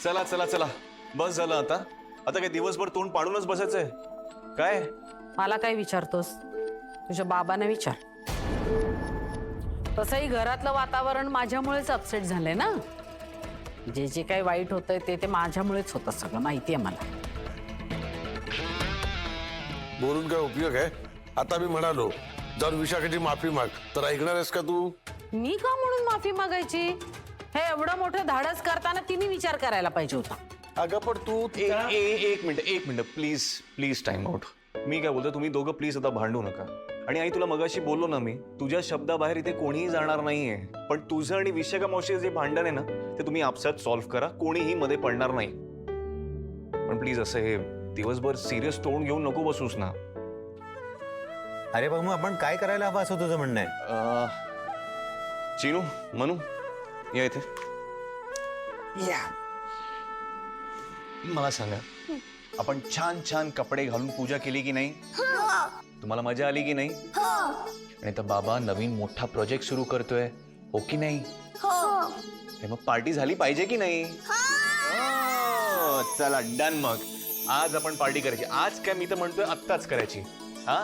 चला चला चला, बस झालं आता. आता काय दिवसभर तोंड पाडूनच बसायचंय काय? मला काय विचारतोस? तुझ्या बाबांना विचार. तसंही घरातलं वातावरण माझ्यामुळेच अपसेट झालंय ना. जे जे काही वाईट होतंय ते माझ्यामुळेच होतं सगळं, माहितीये मला. बोलून काय उपयोग आहे? आता मी म्हणालो जाऊन विशाखाची माफी माग, तर ऐकणार आहेस का तू? मी का म्हणून माफी मागायची? हे एवढं मोठं धाडस करताना तिने विचार करायला पाहिजे होता. अगं पण तू एक minute please please time out. मी काय बोलतो, तुम्ही दोघं प्लीज आता भांडू नका. आणि आई तुला मगाशी बोललो ना मी, तुझ्या शब्दाबाहेर इथे कोणीही जाणार नाहीये. पण तुझं आणि विशाखा मावशीचं जे भांडण आहे ना, ते तुम्ही आपसात सॉल्व्ह करा, कोणीही मध्ये पडणार नाही. पण प्लीज असं हे दिवसभर सिरियस तोंड घेऊन नको बसूस ना. अरे पण मग आपण काय करायला हवं असं तुझं म्हणणं आहे? चिनू, मनू, या इथे. या मला सांगा, आपण छान छान कपडे घालून पूजा केली की नाही? तुम्हाला मजा आली की नाही? आणि तर बाबा नवीन मोठा प्रोजेक्ट सुरू करतोय, हो की नाही? हे मग पार्टी झाली पाहिजे की नाही? चला डन. मग आज आपण पार्टी करायची. आज काय, मी तर म्हणतोय आत्ताच करायची. हा,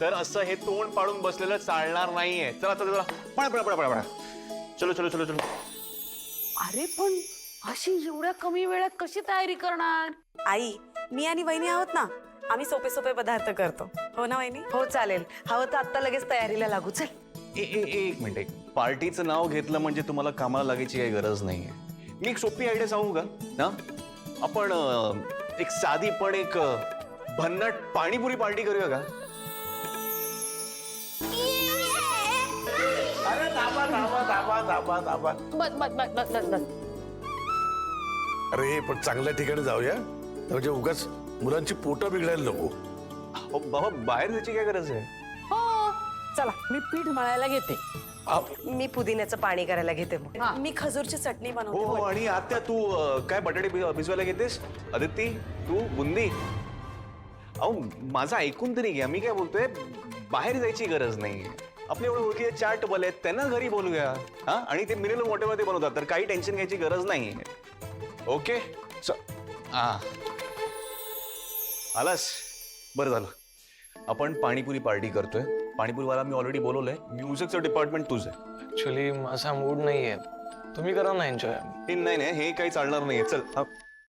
तर असं हे तोंड पाडून बसलेलं चालणार नाहीये. चला चला चला, पळा पळा पळा पळा, चलो चलो चलो चलो. अरे पण अशी एवढ्या कमी वेळात कशी तयारी करणार? आई, मी आणि वहिनी आहोत ना, आम्ही सोपे सोपे पदार्थ करतो. हो ना वहिनी? हो चालेल. हवं तर आत्ता लगेच तयारीला लागू. चल. एक मिनिट. पार्टीचं नाव घेतलं म्हणजे तुम्हाला कामाला लागायची काही गरज नाहीये. मी एक सोपी आयडिया सांगू का? ना, आपण एक साधी पण एक भन्नाट पाणीपुरी पार्टी करूया का? अरे दाबा दाबा दाबा दाबा दाबा. बस बस बस बस बस बस. अरे पण चांगल्या ठिकाणी जाऊया, म्हणजे उगाच मुलांची पोटं बिघडायला नको. हो बाबा, बाहेर जायची काय गरज आहे? हो चला, मी पीठ मळायला घेते. मी पुदिन्याचं पाणी करायला घेते. हा. मी खजूरची चटणी हो बनवते. हो. आणि आत्या तू काय बटाटे भिजवायला घेतेस? अदिती तू बुंदी. अहो माझं ऐकून तरी घ्या. मी काय बोलतोय, बाहेर जायची गरज नाही. आपले एवढे ओळखीचे चाट बल आहेत, त्यांना घरी बोलूया. हा, आणि ते मिनिमम मोठेमध्ये बनवतात, तर काही टेन्शन घ्यायची गरज नाही. ओके. आलास, बरं झालं. आपण पाणीपुरी पार्टी करतोय. पाणीपुरीवाला मी ऑलरेडी बोलवलंय. म्युझिकचं डिपार्टमेंट तुझं आहे. ऍक्च्युली माझा मूड नाहीये, तुम्ही करा ना एन्जॉय. नाही नाही, हे काही चालणार नाहीये. चल.